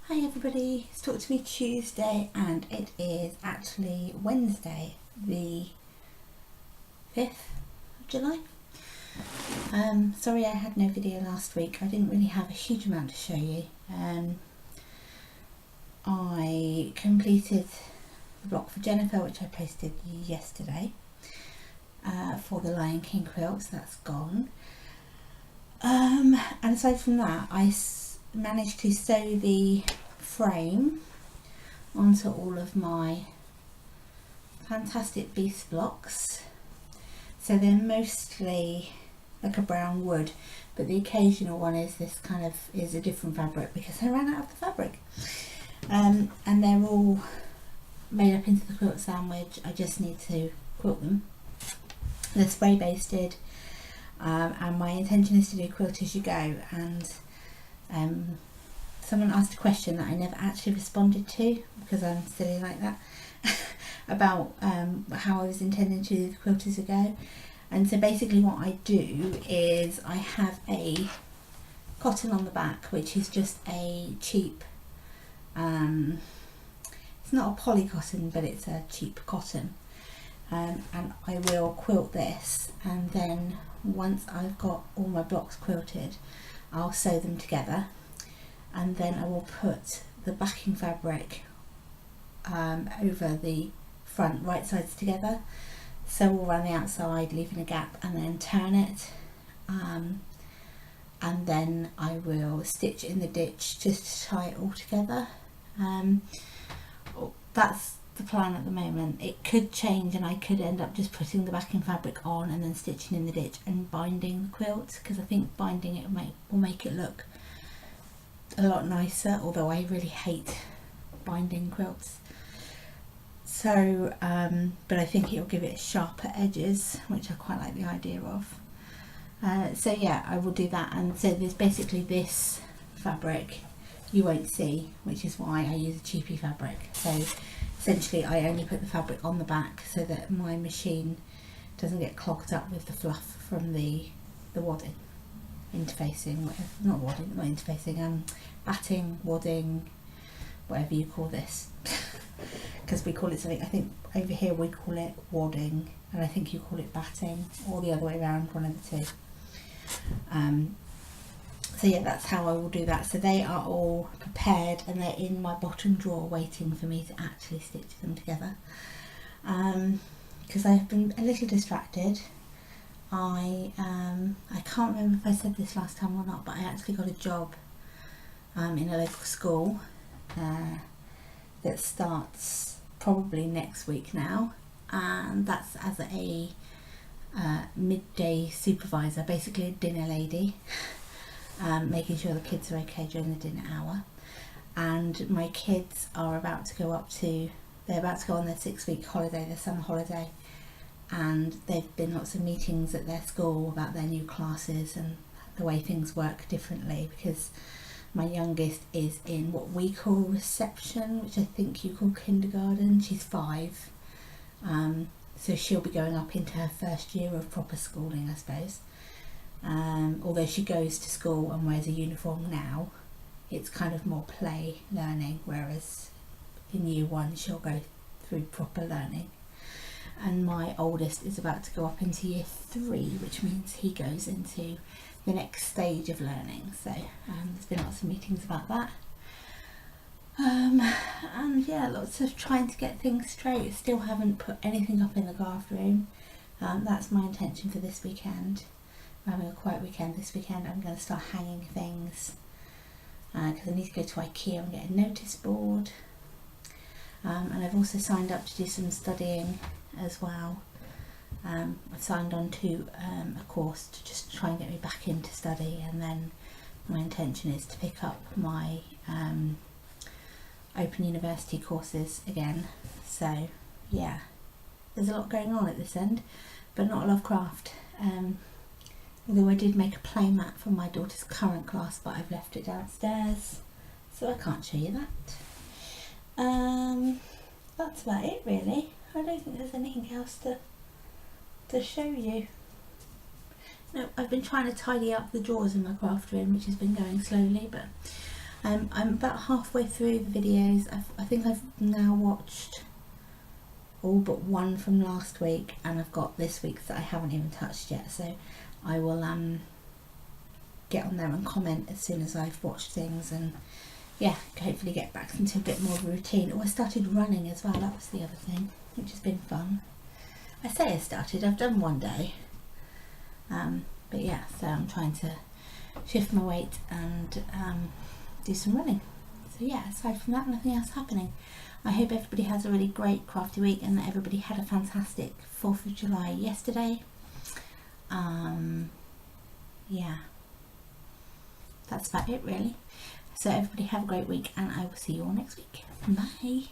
Hi everybody, it's Talk to Me Tuesday and it is actually Wednesday the 5th of July. Sorry I had no video last week. I didn't really have a huge amount to show you. I completed the block for Jennifer, which I posted yesterday, for the Lion King quilt, so that's gone. And aside from that, I managed to sew the frame onto all of my fantastic beast blocks. So they're mostly like a brown wood, but the occasional one is this kind of is a different fabric because I ran out of the fabric. And they're all made up into the quilt sandwich. I just need to quilt them. They're spray basted, and my intention is to do quilt as you go. And someone asked a question that I never actually responded to because I'm silly like that about how I was intending to do the quilt as you go. And so basically what I do is I have a cotton on the back, which is just a cheap, it's not a poly cotton, but it's a cheap cotton, and I will quilt this, and then once I've got all my blocks quilted I'll sew them together, and then I will put the backing fabric over the front right sides together, sew all around the outside leaving a gap, and then turn it, and then I will stitch in the ditch just to tie it all together. That's the plan at the moment. It could change and I could end up just putting the backing fabric on and then stitching in the ditch and binding the quilt, because I think binding it will make it look a lot nicer, although I really hate binding quilts. So but I think it'll give it sharper edges, which I quite like the idea of. So yeah, I will do that. And so there's basically this fabric you won't see, which is why I use a cheapy fabric. So essentially I only put the fabric on the back so that my machine doesn't get clogged up with the fluff from the wadding, interfacing, not interfacing, batting, wadding, whatever you call this, because we call it something, I think over here we call it wadding and I think you call it batting, or the other way around, one of the two. So yeah, that's how I will do that. So they are all prepared and they're in my bottom drawer waiting for me to actually stitch them together, because I've been a little distracted. I can't remember if I said this last time or not, but I actually got a job in a local school that starts probably next week now, and that's as a midday supervisor, basically a dinner lady, making sure the kids are okay during the dinner hour. And my kids are about to go on their 6-week holiday, their summer holiday, and there've been lots of meetings at their school about their new classes and the way things work differently, because my youngest is in what we call reception, which I think you call kindergarten. She's 5, so she'll be going up into her first year of proper schooling, I suppose. Although she goes to school and wears a uniform now, it's kind of more play learning, whereas in year 1 she'll go through proper learning. And my oldest is about to go up into year 3, which means he goes into the next stage of learning. So there's been lots of meetings about that, and yeah, lots of trying to get things straight. Still haven't put anything up in the craft room. That's my intention for this weekend. We're having a quiet weekend this weekend. I'm going to start hanging things, because I need to go to IKEA and get a notice board, and I've also signed up to do some studying as well. I've signed on to a course to just try and get me back into study, and then my intention is to pick up my Open University courses again. So yeah, there's a lot going on at this end, but not a lot of craft. Although I did make a play mat for my daughter's current class, but I've left it downstairs, so I can't show you that. That's about it really. I don't think there's anything else to show you. No, I've been trying to tidy up the drawers in my craft room, which has been going slowly, but I'm about halfway through the videos. I think I've now watched all but one from last week, and I've got this week's that I haven't even touched yet, so I will get on there and comment as soon as I've watched things, and yeah, hopefully get back into a bit more of a routine. Oh, I started running as well, that was the other thing, which has been fun. I say I started, I've done one day, but yeah, so I'm trying to shift my weight and do some running. So yeah, aside from that, nothing else happening. I hope everybody has a really great crafty week, and that everybody had a fantastic 4th of July yesterday. Yeah, that's about it really. So everybody have a great week, and I will see you all next week. Bye.